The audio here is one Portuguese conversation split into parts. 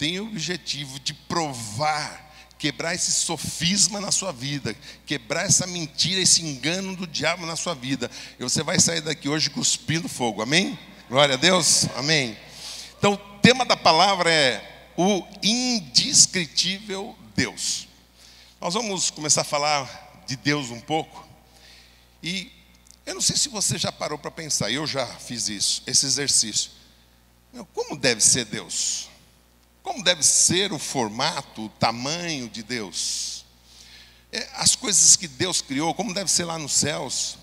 tem o objetivo de provar, quebrar esse sofisma na sua vida, quebrar essa mentira, esse engano do diabo na sua vida. E você vai sair daqui hoje cuspindo fogo, amém? Glória a Deus, amém. Então o tema da palavra é o indescritível Deus. Nós vamos começar a falar de Deus um pouco. E eu não sei se você já parou para pensar, eu já fiz isso, esse exercício. Como deve ser Deus? Como deve ser o formato, o tamanho de Deus? As coisas que Deus criou, como deve ser lá nos céus?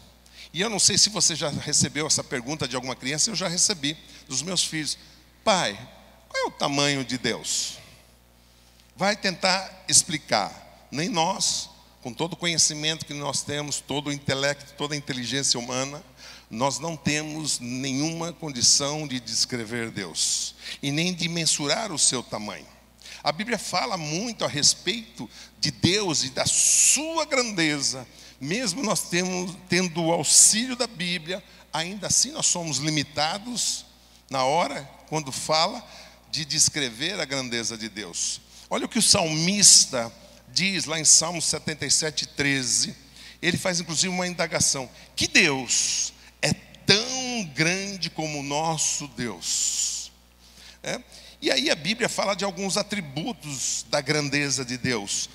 E eu não sei se você já recebeu essa pergunta de alguma criança, eu já recebi dos meus filhos. Pai, qual é o tamanho de Deus? Vai tentar explicar. Nem nós, com todo o conhecimento que nós temos, todo o intelecto, toda a inteligência humana, nós não temos nenhuma condição de descrever Deus e nem de mensurar o seu tamanho. A Bíblia fala muito a respeito de Deus e da sua grandeza. Mesmo nós tendo o auxílio da Bíblia, ainda assim nós somos limitados na hora, quando fala de descrever a grandeza de Deus. Olha o que o salmista diz lá em Salmo 77, 13. Ele faz inclusive uma indagação. Que Deus é tão grande como o nosso Deus? E aí a Bíblia fala de alguns atributos da grandeza de Deus.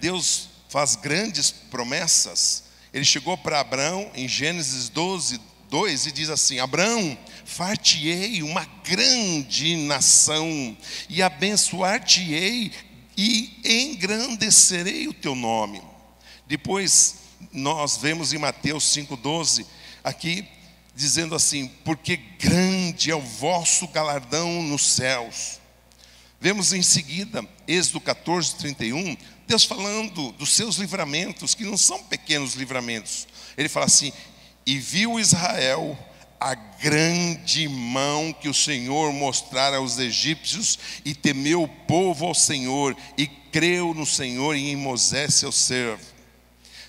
Deus faz grandes promessas. Ele chegou para Abraão em Gênesis 12, 2 e diz assim: Abraão, far-te-ei uma grande nação e abençoar-te-ei e engrandecerei o teu nome. Depois nós vemos em Mateus 5,12 aqui dizendo assim: porque grande é o vosso galardão nos céus. Vemos em seguida Êxodo 14, 31, Deus falando dos seus livramentos, que não são pequenos livramentos. Ele fala assim: e viu Israel a grande mão que o Senhor mostrara aos egípcios, e temeu o povo ao Senhor, e creu no Senhor e em Moisés seu servo.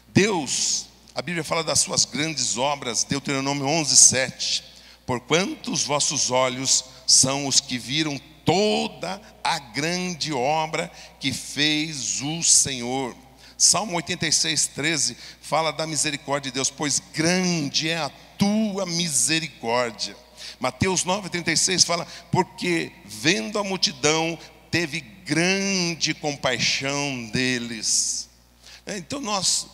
Deus, a Bíblia fala das suas grandes obras, Deuteronômio 11, 7. Porquanto os vossos olhos são os que viram toda a grande obra que fez o Senhor. Salmo 86, 13 fala da misericórdia de Deus, pois grande é a tua misericórdia. Mateus 9, 36 fala: porque vendo a multidão teve grande compaixão deles. Então nós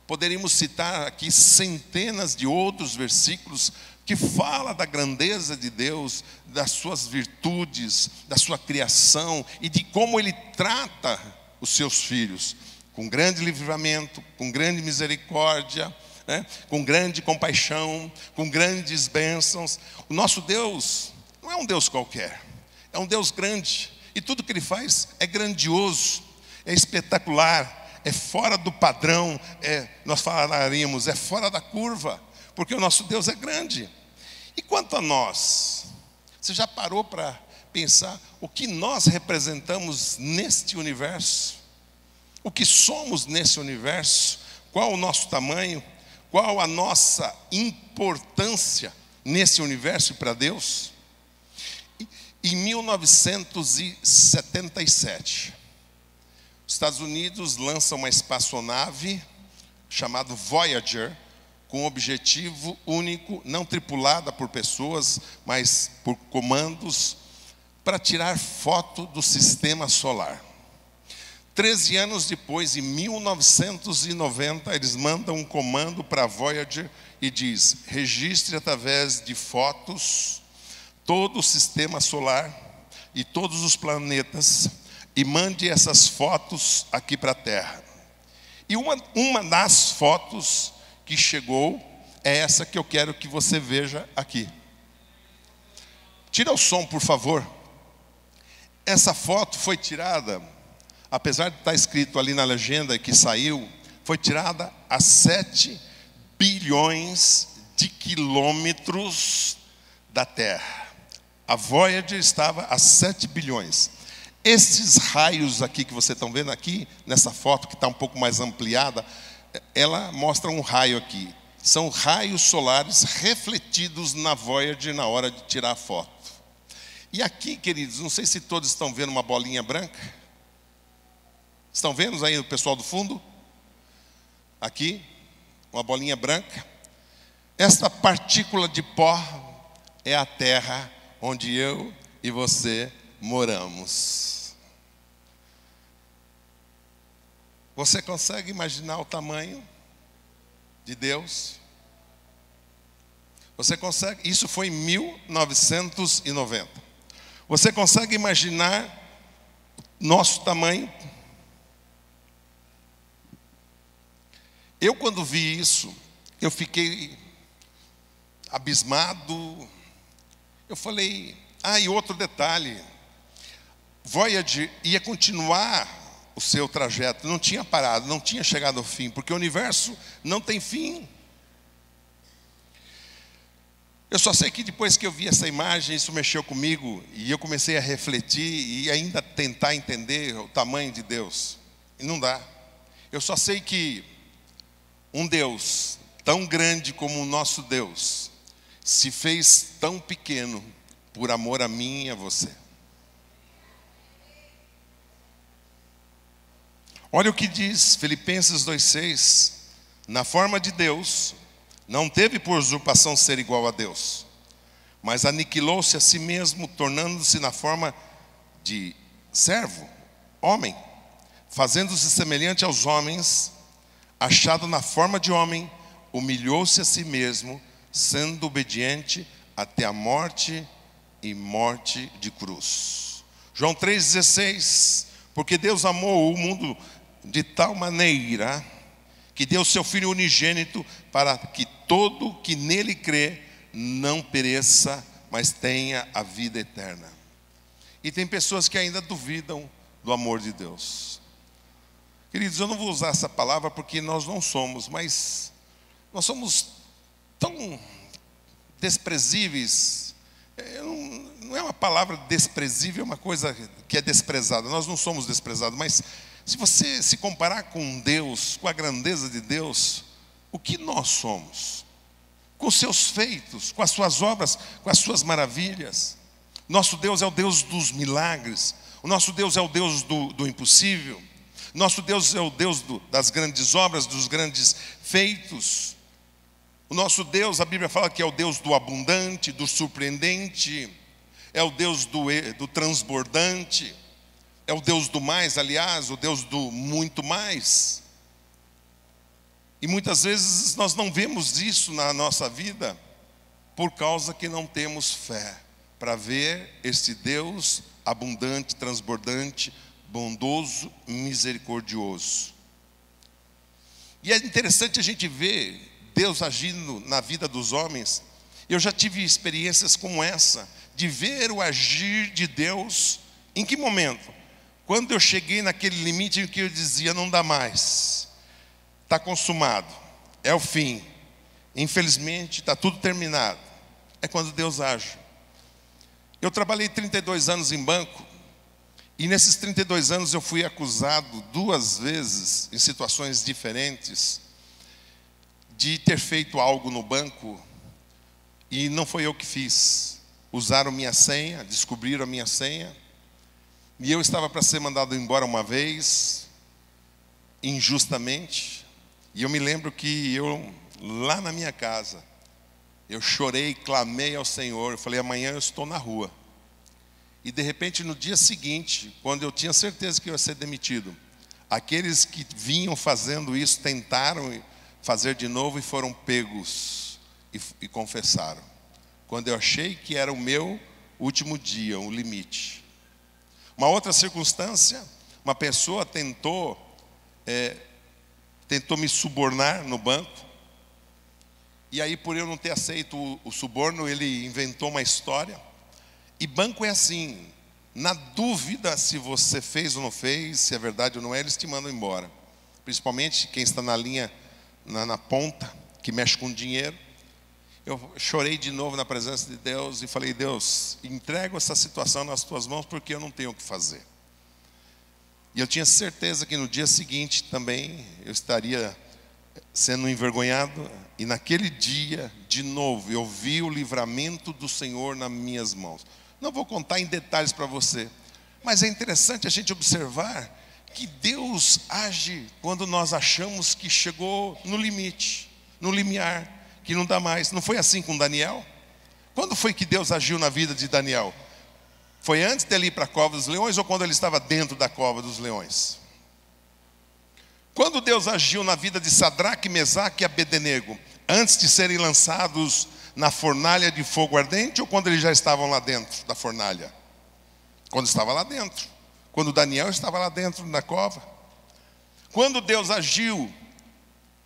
poderíamos citar aqui centenas de outros versículos que fala da grandeza de Deus, das suas virtudes, da sua criação e de como Ele trata os seus filhos, com grande livramento, com grande misericórdia, com grande compaixão, com grandes bênçãos. O nosso Deus não é um Deus qualquer, é um Deus grande, e tudo que Ele faz é grandioso, é espetacular, é fora do padrão, nós falaríamos, é fora da curva, porque o nosso Deus é grande. E quanto a nós, você já parou para pensar o que nós representamos neste universo? O que somos nesse universo? Qual o nosso tamanho? Qual a nossa importância nesse universo para Deus? Em 1977, os Estados Unidos lançam uma espaçonave chamada Voyager, com um objetivo único, não tripulada por pessoas, mas por comandos, para tirar foto do sistema solar. 13 anos depois, em 1990, eles mandam um comando para a Voyager e diz: registre através de fotos todo o sistema solar e todos os planetas e mande essas fotos aqui para a Terra. E uma das fotos que chegou é essa que eu quero que você veja aqui. Tira o som, por favor. Essa foto foi tirada, apesar de estar escrito ali na legenda que saiu, foi tirada a 7 bilhões de quilômetros da Terra. A Voyager estava a 7 bilhões. Esses raios aqui que vocês estão vendo aqui, nessa foto que está um pouco mais ampliada, ela mostra um raio aqui. São raios solares refletidos na Voyager na hora de tirar a foto. E aqui, queridos, não sei se todos estão vendo uma bolinha branca. Estão vendo aí o pessoal do fundo? Aqui, uma bolinha branca. Esta partícula de pó é a terra onde eu e você moramos. Você consegue imaginar o tamanho de Deus? Você consegue? Isso foi em 1990. Você consegue imaginar nosso tamanho? Eu, quando vi isso, eu fiquei abismado. Eu falei, e outro detalhe, Voyager ia continuar o seu trajeto, não tinha parado, não tinha chegado ao fim, porque o universo não tem fim. Eu só sei que depois que eu vi essa imagem, isso mexeu comigo, e eu comecei a refletir e ainda tentar entender o tamanho de Deus. E não dá. Eu só sei que um Deus tão grande como o nosso Deus se fez tão pequeno por amor a mim e a você. Olha o que diz Filipenses 2,6. Na forma de Deus, não teve por usurpação ser igual a Deus, mas aniquilou-se a si mesmo, tornando-se na forma de servo, homem, fazendo-se semelhante aos homens, achado na forma de homem, humilhou-se a si mesmo, sendo obediente até a morte e morte de cruz. João 3,16. Porque Deus amou o mundo de tal maneira que deu seu Filho unigênito para que todo que nele crê não pereça, mas tenha a vida eterna. E tem pessoas que ainda duvidam do amor de Deus. Queridos, eu não vou usar essa palavra porque nós não somos, mas nós somos tão desprezíveis. Não é uma palavra desprezível, é uma coisa que é desprezada. Nós não somos desprezados, mas se você se comparar com Deus, com a grandeza de Deus, o que nós somos? Com os seus feitos, com as suas obras, com as suas maravilhas. Nosso Deus é o Deus dos milagres. O nosso Deus é o Deus do impossível. Nosso Deus é o Deus das grandes obras, dos grandes feitos. O nosso Deus, a Bíblia fala que é o Deus do abundante, do surpreendente, é o Deus do transbordante, é o Deus do mais, aliás, o Deus do muito mais. E muitas vezes nós não vemos isso na nossa vida por causa que não temos fé para ver esse Deus abundante, transbordante, bondoso, misericordioso. E é interessante a gente ver Deus agindo na vida dos homens. Eu já tive experiências como essa, de ver o agir de Deus. Em que momento? Quando eu cheguei naquele limite em que eu dizia, não dá mais, está consumado, é o fim, infelizmente está tudo terminado. É quando Deus age. Eu trabalhei 32 anos em banco, e nesses 32 anos eu fui acusado 2 vezes, em situações diferentes, de ter feito algo no banco, e não foi eu que fiz. Usaram minha senha, descobriram a minha senha, e eu estava para ser mandado embora uma vez, injustamente, e eu me lembro que eu, lá na minha casa, eu chorei, clamei ao Senhor, eu falei, amanhã eu estou na rua. E de repente no dia seguinte, quando eu tinha certeza que eu ia ser demitido, aqueles que vinham fazendo isso, tentaram fazer de novo e foram pegos e confessaram. Quando eu achei que era o meu último dia, o limite. Uma outra circunstância, uma pessoa tentou me subornar no banco. E aí, por eu não ter aceito o suborno, ele inventou uma história. E banco é assim, na dúvida se você fez ou não fez, se é verdade ou não é, eles te mandam embora. Principalmente quem está na linha, na ponta, que mexe com dinheiro. Eu chorei de novo na presença de Deus e falei, Deus, entrego essa situação nas tuas mãos porque eu não tenho o que fazer. E eu tinha certeza que no dia seguinte também eu estaria sendo envergonhado. E naquele dia, de novo, eu vi o livramento do Senhor nas minhas mãos. Não vou contar em detalhes para você, mas é interessante a gente observar que Deus age quando nós achamos que chegou no limite, no limiar, que não dá mais. Não foi assim com Daniel? Quando foi que Deus agiu na vida de Daniel? Foi antes dele ir para a cova dos leões ou quando ele estava dentro da cova dos leões? Quando Deus agiu na vida de Sadraque, Mesaque e Abednego? Antes de serem lançados na fornalha de fogo ardente ou quando eles já estavam lá dentro da fornalha? Quando estava lá dentro. Quando Daniel estava lá dentro da cova. Quando Deus agiu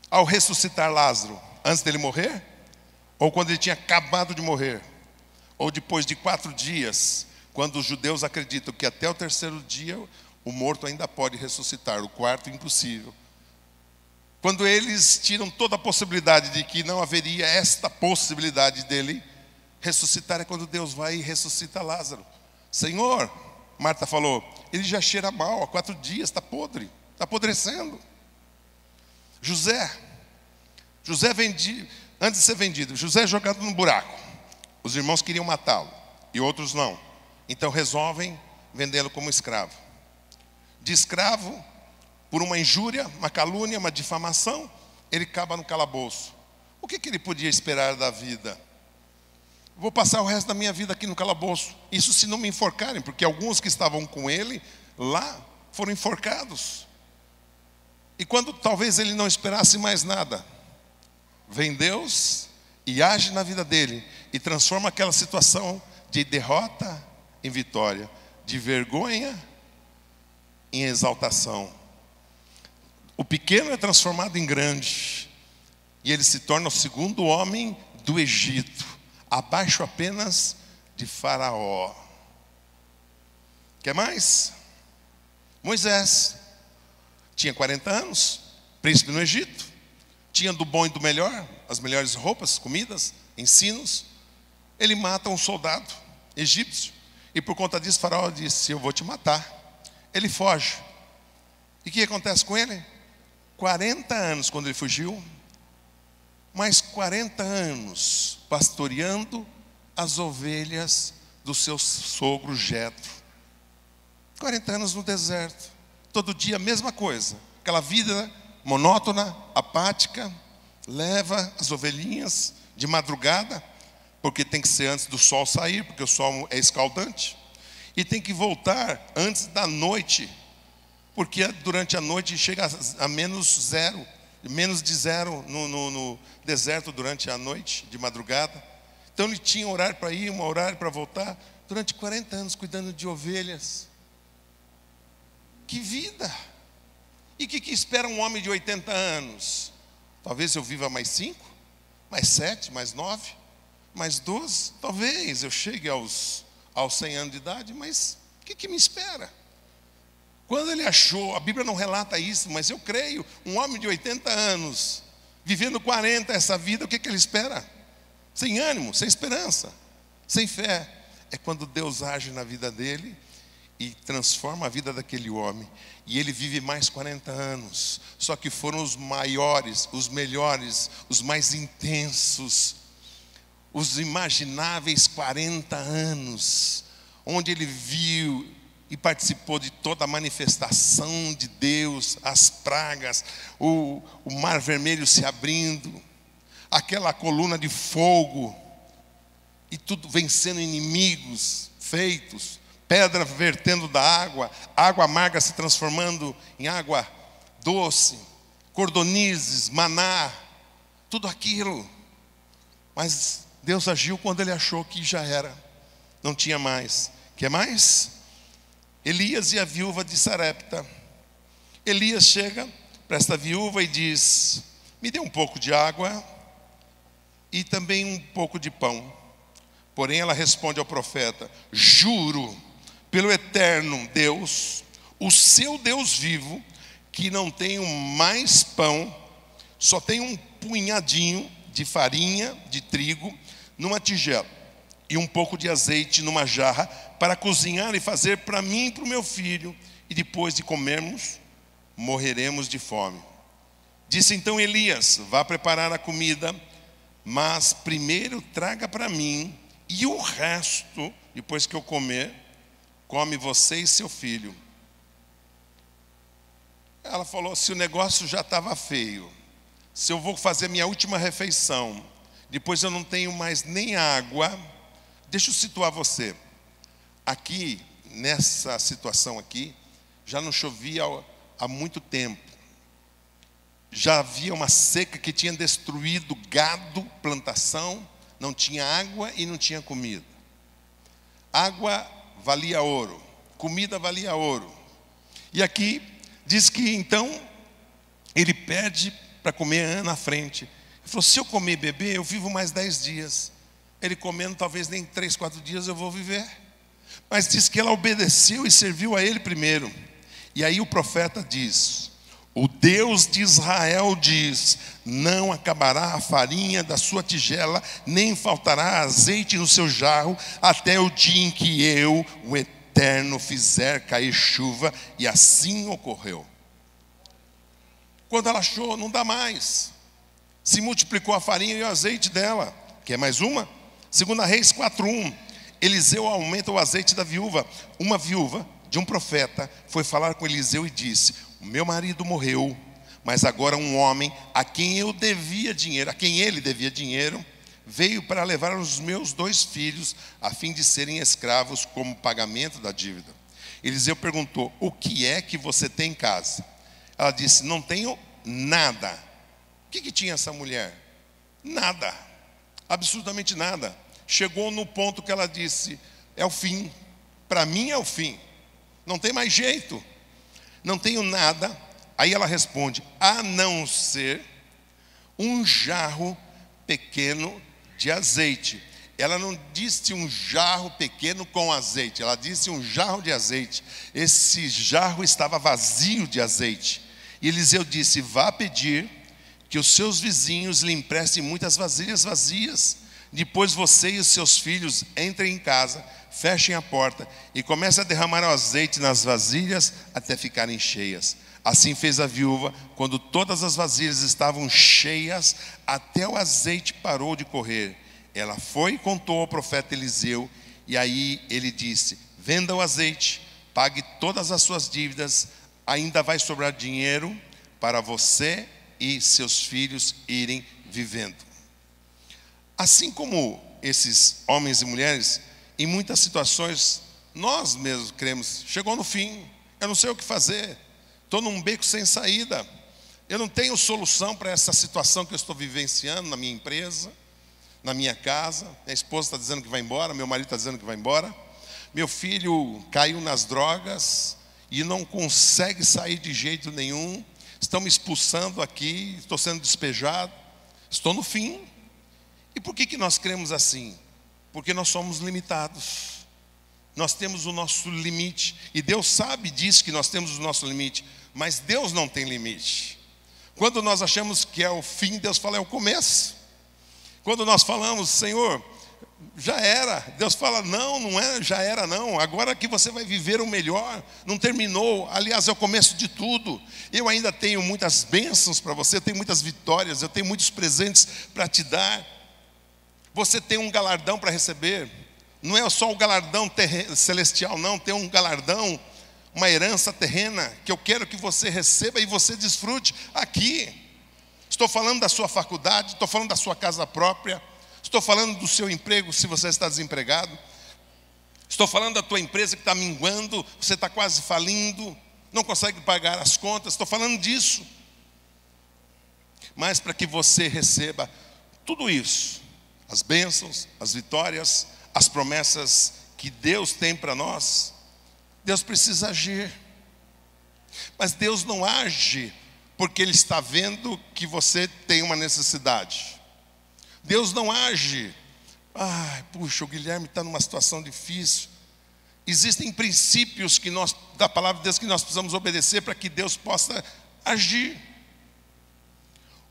ao ressuscitar Lázaro? Antes dele morrer? Ou quando ele tinha acabado de morrer? Ou depois de 4 dias, quando os judeus acreditam que até o 3º dia o morto ainda pode ressuscitar, o 4º impossível. Quando eles tiram toda a possibilidade de que não haveria esta possibilidade dele ressuscitar, é quando Deus vai e ressuscita Lázaro. Senhor, Marta falou, ele já cheira mal, há 4 dias, está podre, está apodrecendo. José antes de ser vendido, José é jogado no buraco. Os irmãos queriam matá-lo e outros não. Então resolvem vendê-lo como escravo. De escravo, por uma injúria, uma calúnia, uma difamação, ele acaba no calabouço. O que ele podia esperar da vida? Vou passar o resto da minha vida aqui no calabouço. Isso se não me enforcarem, porque alguns que estavam com ele lá foram enforcados. E quando talvez ele não esperasse mais nada, vem Deus e age na vida dele e transforma aquela situação de derrota em vitória, de vergonha em exaltação. O pequeno é transformado em grande e ele se torna o 2º homem do Egito, abaixo apenas de Faraó. Quer mais? Moisés tinha 40 anos, príncipe no Egito, tinha do bom e do melhor, as melhores roupas, comidas, ensinos. Ele mata um soldado egípcio e por conta disso Faraó disse, eu vou te matar. Ele foge. E o que acontece com ele? 40 anos quando ele fugiu, mais 40 anos pastoreando as ovelhas do seu sogro Jetro. 40 anos no deserto, todo dia a mesma coisa, aquela vida monótona, apática, leva as ovelhinhas de madrugada, porque tem que ser antes do sol sair, porque o sol é escaldante, e tem que voltar antes da noite, porque durante a noite chega a menos de zero no deserto durante a noite, de madrugada. Então ele tinha horário para ir, um horário para voltar, durante 40 anos cuidando de ovelhas. Que vida! E o que espera um homem de 80 anos? Talvez eu viva mais 5, mais 7, mais 9, mais 12. Talvez eu chegue aos 100 anos de idade, mas o que me espera? Quando ele achou, a Bíblia não relata isso, mas eu creio, um homem de 80 anos, vivendo 40 essa vida, o que ele espera? Sem ânimo, sem esperança, sem fé. É quando Deus age na vida dele e transforma a vida daquele homem. E ele vive mais 40 anos. Só que foram os maiores, os melhores, os mais intensos, os imagináveis 40 anos, onde ele viu e participou de toda a manifestação de Deus, as pragas, o mar vermelho se abrindo, aquela coluna de fogo, e tudo vencendo inimigos feitos, pedra vertendo da água, água amarga se transformando em água doce, cordonizes, maná, tudo aquilo. Mas Deus agiu quando ele achou que já era, não tinha mais. Quer mais? Elias e a viúva de Sarepta. Elias chega para esta viúva e diz, me dê um pouco de água e também um pouco de pão. Porém ela responde ao profeta, juro pelo eterno Deus, o seu Deus vivo, que não tenho mais pão, só tenho um punhadinho de farinha de trigo numa tigela e um pouco de azeite numa jarra para cozinhar e fazer para mim e para o meu filho, e depois de comermos, morreremos de fome. Disse então Elias, vá preparar a comida, mas primeiro traga para mim e o resto depois que eu comer, come você e seu filho. Ela falou, se o negócio já estava feio, se eu vou fazer minha última refeição, depois eu não tenho mais nem água. Deixa eu situar você. Aqui, nessa situação aqui, já não chovia há muito tempo. Já havia uma seca que tinha destruído gado, plantação, não tinha água e não tinha comida. Água valia ouro, comida valia ouro. E aqui diz que então ele pede para comer na frente. Ele falou, se eu comer e beber, eu vivo mais 10 dias. Ele comendo, talvez nem 3, 4 dias eu vou viver. Mas diz que ela obedeceu e serviu a ele primeiro. E aí o profeta diz, o Deus de Israel diz, não acabará a farinha da sua tigela, nem faltará azeite no seu jarro, até o dia em que eu, o Eterno, fizer cair chuva. E assim ocorreu. Quando ela achou, não dá mais, se multiplicou a farinha e o azeite dela. Quer mais uma? 2 Reis 4:1. Eliseu aumenta o azeite da viúva. Uma viúva de um profeta foi falar com Eliseu e disse, o meu marido morreu, mas agora um homem a quem eu devia dinheiro, a quem ele devia dinheiro, veio para levar os meus 2 filhos, a fim de serem escravos como pagamento da dívida. Eliseu perguntou, o que é que você tem em casa? Ela disse, não tenho nada. O que tinha essa mulher? Nada, absolutamente nada. Chegou no ponto que ela disse, é o fim, para mim é o fim, não tem mais jeito, não tenho nada. Aí ela responde, a não ser um jarro pequeno de azeite. Ela não disse um jarro pequeno com azeite, ela disse um jarro de azeite. Esse jarro estava vazio de azeite. E Eliseu disse, vá pedir que os seus vizinhos lhe emprestem muitas vasilhas vazias. Depois você e os seus filhos entrem em casa, fechem a porta e comecem a derramar o azeite nas vasilhas até ficarem cheias. Assim fez a viúva. Quando todas as vasilhas estavam cheias, até o azeite parou de correr. Ela foi e contou ao profeta Eliseu. E aí ele disse, venda o azeite, pague todas as suas dívidas, ainda vai sobrar dinheiro para você e seus filhos irem vivendo. Assim como esses homens e mulheres, em muitas situações, nós mesmos cremos, chegou no fim, eu não sei o que fazer, estou num beco sem saída, eu não tenho solução para essa situação que eu estou vivenciando na minha empresa, na minha casa. Minha esposa está dizendo que vai embora, meu marido está dizendo que vai embora, meu filho caiu nas drogas e não consegue sair de jeito nenhum, estão me expulsando aqui, estou sendo despejado, estou no fim. E por que nós cremos assim? Porque nós somos limitados, nós temos o nosso limite, e Deus sabe disso, que nós temos o nosso limite, mas Deus não tem limite. Quando nós achamos que é o fim, Deus fala, é o começo. Quando nós falamos, Senhor, já era, Deus fala, não, não é, já era não, agora que você vai viver o melhor, não terminou, aliás é o começo de tudo. Eu ainda tenho muitas bênçãos para você, eu tenho muitas vitórias, eu tenho muitos presentes para te dar. Você tem um galardão para receber, não é só o galardão celestial não, tem um galardão, uma herança terrena, que eu quero que você receba e você desfrute aqui. Estou falando da sua faculdade, estou falando da sua casa própria, estou falando do seu emprego se você está desempregado, estou falando da tua empresa que está minguando, você está quase falindo, não consegue pagar as contas, estou falando disso. Mas para que você receba tudo isso, as bênçãos, as vitórias, as promessas que Deus tem para nós, Deus precisa agir. Mas Deus não age porque Ele está vendo que você tem uma necessidade. Deus não age, puxa, o Guilherme está numa situação difícil. Existem princípios da palavra de Deus que nós precisamos obedecer para que Deus possa agir.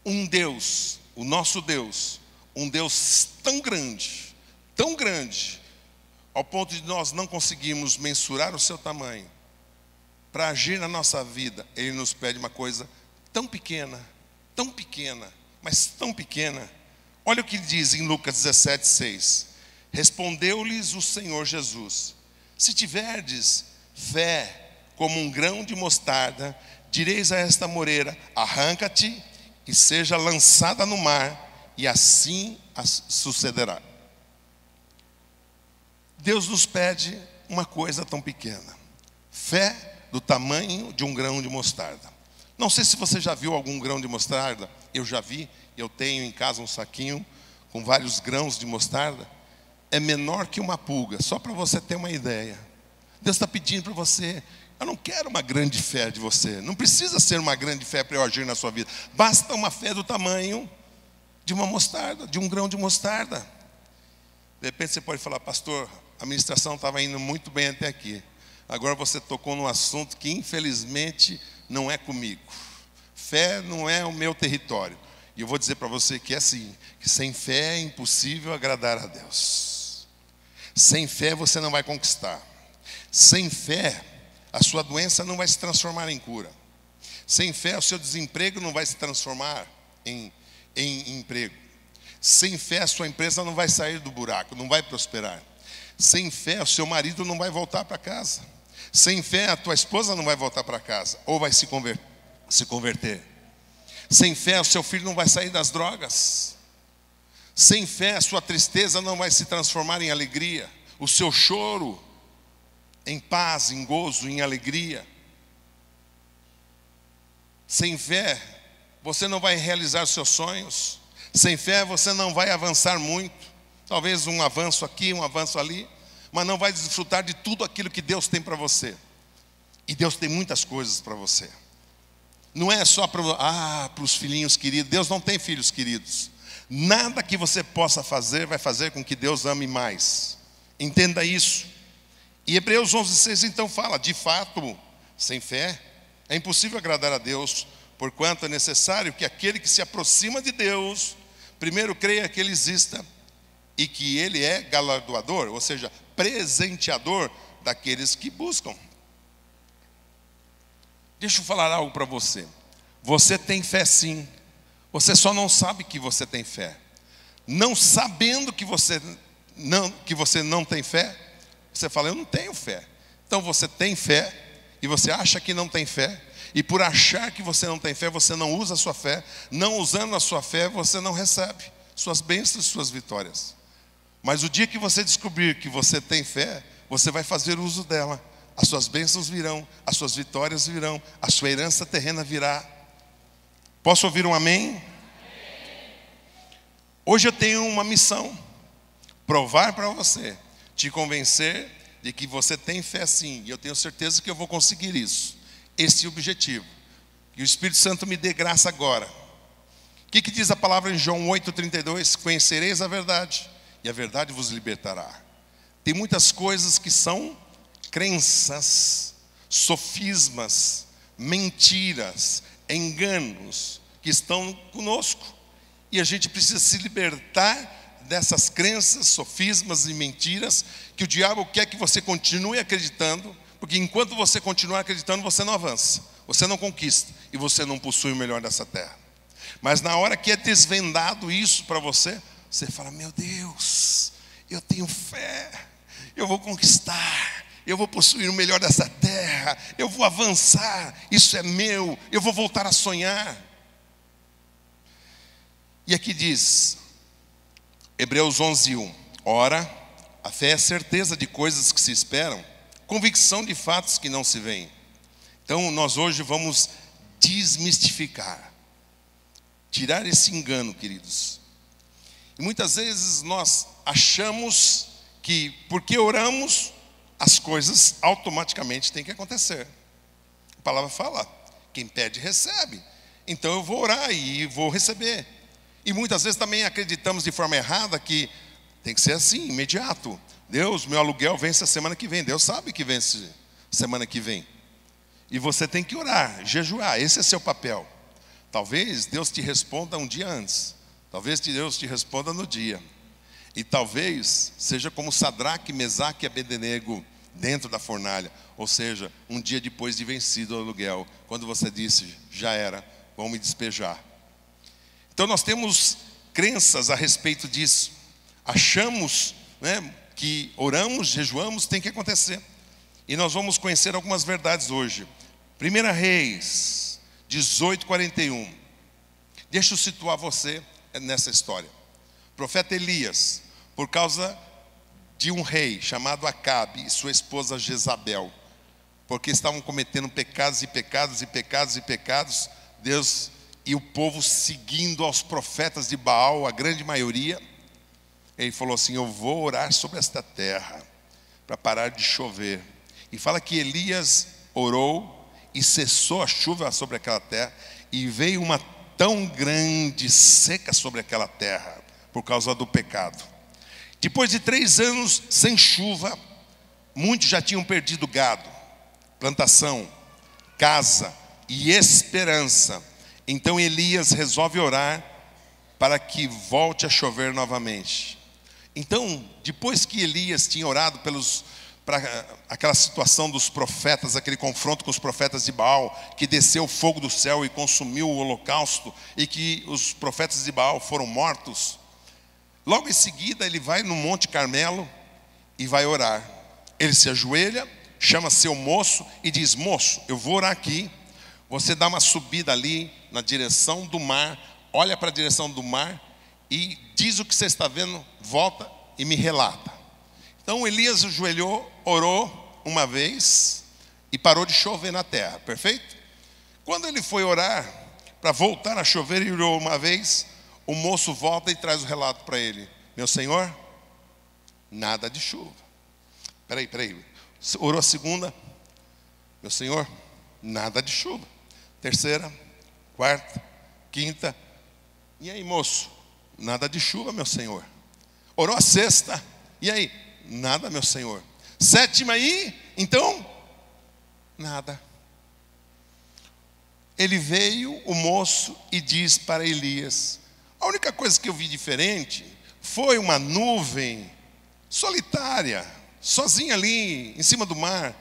Um Deus, o nosso Deus, um Deus tão grande, ao ponto de nós não conseguirmos mensurar o seu tamanho, para agir na nossa vida, Ele nos pede uma coisa tão pequena, mas tão pequena. Olha o que diz em Lucas 17:6. Respondeu-lhes o Senhor Jesus: se tiverdes fé como um grão de mostarda, direis a esta moreira: arranca-te e seja lançada no mar, e assim sucederá. Deus nos pede uma coisa tão pequena: fé do tamanho de um grão de mostarda. Não sei se você já viu algum grão de mostarda. Eu já vi, eu tenho em casa um saquinho com vários grãos de mostarda. É menor que uma pulga, só para você ter uma ideia. Deus está pedindo para você: eu não quero uma grande fé de você. Não precisa ser uma grande fé para eu agir na sua vida. Basta uma fé do tamanho de uma mostarda, de um grão de mostarda. De repente você pode falar: pastor, a ministração estava indo muito bem até aqui. Agora você tocou num assunto que infelizmente não é comigo. Fé não é o meu território. E eu vou dizer para você que é assim, que sem fé é impossível agradar a Deus. Sem fé você não vai conquistar. Sem fé, a sua doença não vai se transformar em cura. Sem fé, o seu desemprego não vai se transformar em emprego. Sem fé, a sua empresa não vai sair do buraco, não vai prosperar. Sem fé, o seu marido não vai voltar para casa. Sem fé, a tua esposa não vai voltar para casa, ou vai se converter. Sem fé, o seu filho não vai sair das drogas. Sem fé, a sua tristeza não vai se transformar em alegria. O seu choro em paz, em gozo, em alegria. Sem fé, você não vai realizar seus sonhos. Sem fé, você não vai avançar muito. Talvez um avanço aqui, um avanço ali, mas não vai desfrutar de tudo aquilo que Deus tem para você. E Deus tem muitas coisas para você. Não é só para os filhinhos queridos. Deus não tem filhos queridos. Nada que você possa fazer vai fazer com que Deus ame mais. Entenda isso. E Hebreus 11:6 então fala: de fato, sem fé é impossível agradar a Deus, porquanto é necessário que aquele que se aproxima de Deus primeiro creia que Ele exista e que Ele é galardoador, ou seja, presenteador daqueles que buscam. Deixa eu falar algo para você. Você tem fé sim. Você só não sabe que você tem fé. Não sabendo que você não tem fé, você fala: eu não tenho fé. Então você tem fé e você acha que não tem fé. E por achar que você não tem fé, você não usa a sua fé. Não usando a sua fé, você não recebe suas bênçãos e suas vitórias. Mas o dia que você descobrir que você tem fé, você vai fazer uso dela. As suas bênçãos virão, as suas vitórias virão, a sua herança terrena virá. Posso ouvir um amém? Hoje eu tenho uma missão: provar para você, te convencer de que você tem fé sim. E eu tenho certeza que eu vou conseguir isso. Esse é o objetivo. Que o Espírito Santo me dê graça agora. O que diz a palavra em João 8,32? Conhecereis a verdade, e a verdade vos libertará. Tem muitas coisas que são crenças, sofismas, mentiras, enganos que estão conosco. E a gente precisa se libertar dessas crenças, sofismas e mentiras que o diabo quer que você continue acreditando, porque enquanto você continuar acreditando, você não avança, você não conquista e você não possui o melhor dessa terra. Mas na hora que é desvendado isso para você, você fala: meu Deus, eu tenho fé, eu vou conquistar, eu vou possuir o melhor dessa terra, eu vou avançar, isso é meu, eu vou voltar a sonhar. E aqui diz, Hebreus 11:1: ora, a fé é certeza de coisas que se esperam, convicção de fatos que não se veem. Então nós hoje vamos desmistificar, tirar esse engano, queridos. E muitas vezes nós achamos que porque oramos, as coisas automaticamente têm que acontecer. A palavra fala: quem pede recebe. Então eu vou orar e vou receber. E muitas vezes também acreditamos de forma errada que tem que ser assim, imediato. Deus, meu aluguel vence a semana que vem. Deus sabe que vence semana que vem. E você tem que orar, jejuar, esse é seu papel. Talvez Deus te responda um dia antes. Talvez Deus te responda no dia. E talvez seja como Sadraque, Mesaque e Abednego dentro da fornalha. Ou seja, um dia depois de vencido o aluguel, quando você disse: já era, vão me despejar. Então nós temos crenças a respeito disso. Achamos né, que oramos, jejuamos, tem que acontecer. E nós vamos conhecer algumas verdades hoje. 1 Reis 18:41. Deixa eu situar você nessa história. O profeta Elias, por causa de um rei chamado Acabe e sua esposa Jezabel, porque estavam cometendo pecados e pecados e pecados e pecados, Deus e o povo seguindo aos profetas de Baal, a grande maioria, ele falou assim: eu vou orar sobre esta terra para parar de chover. E fala que Elias orou e cessou a chuva sobre aquela terra, e veio uma tão grande seca sobre aquela terra por causa do pecado. Depois de 3 anos sem chuva, muitos já tinham perdido gado, plantação, casa e esperança. Então Elias resolve orar para que volte a chover novamente. Então, depois que Elias tinha orado para aquela situação dos profetas, aquele confronto com os profetas de Baal, que desceu o fogo do céu e consumiu o holocausto, e que os profetas de Baal foram mortos, logo em seguida ele vai no Monte Carmelo e vai orar. Ele se ajoelha, chama seu moço e diz: moço, eu vou orar aqui. Você dá uma subida ali na direção do mar, olha para a direção do mar e diz o que você está vendo, volta e me relata. Então Elias ajoelhou, orou uma vez e parou de chover na terra, perfeito? Quando ele foi orar para voltar a chover, ele orou uma vez, o moço volta e traz o relato para ele: meu senhor, nada de chuva. Peraí, orou a segunda: meu senhor, nada de chuva. Terceira, quarta, quinta, e aí, moço? Nada de chuva, meu senhor. Orou a sexta, e aí? Nada, meu senhor. Sétima aí, então? Nada. Ele veio, o moço, e diz para Elias: a única coisa que eu vi diferente foi uma nuvem solitária, sozinha ali, em cima do mar.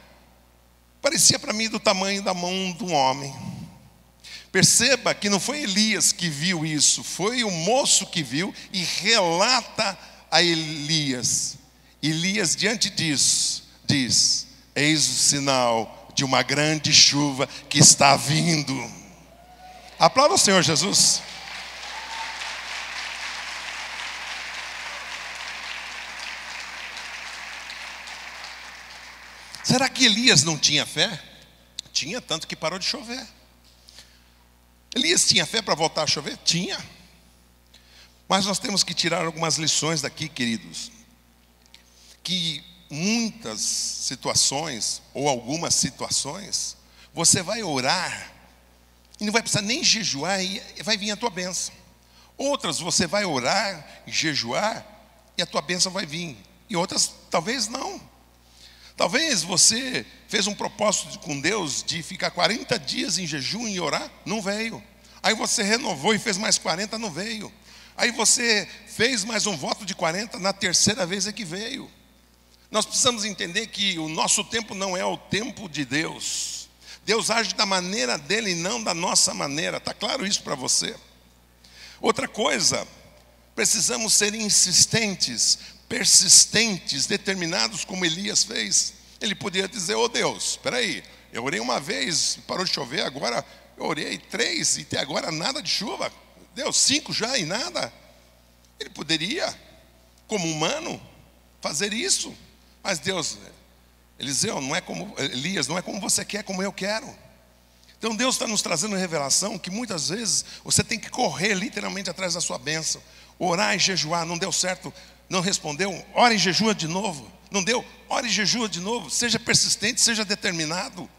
Parecia para mim do tamanho da mão de um homem. Perceba que não foi Elias que viu isso, foi o moço que viu e relata a Elias. Elias, diante disso, diz: eis o sinal de uma grande chuva que está vindo. Aplauda o Senhor Jesus. Será que Elias não tinha fé? Tinha, tanto que parou de chover. Elias tinha fé para voltar a chover? Tinha. Mas nós temos que tirar algumas lições daqui, queridos. Que muitas situações, ou algumas situações, você vai orar e não vai precisar nem jejuar e vai vir a tua bênção. Outras você vai orar e jejuar e a tua bênção vai vir. E outras talvez não. Talvez você fez um propósito com Deus de ficar 40 dias em jejum e orar, não veio. Aí você renovou e fez mais 40, não veio. Aí você fez mais um voto de 40, na terceira vez é que veio. Nós precisamos entender que o nosso tempo não é o tempo de Deus. Deus age da maneira dele e não da nossa maneira. Está claro isso para você? Outra coisa, precisamos ser insistentes, persistentes, determinados, como Elias fez. Ele podia dizer: ô Deus, espera aí, eu orei uma vez, parou de chover, agora eu orei 3 e até agora nada de chuva. Deus, 5 já e nada. Ele poderia, como humano, fazer isso. Mas Deus, Eliseu, não é como Elias, não é como você quer, como eu quero. Então Deus está nos trazendo revelação que muitas vezes você tem que correr literalmente atrás da sua bênção. Orar e jejuar, não deu certo, não respondeu, ore e jejua de novo. Não deu, ore e jejua de novo. Seja persistente, seja determinado.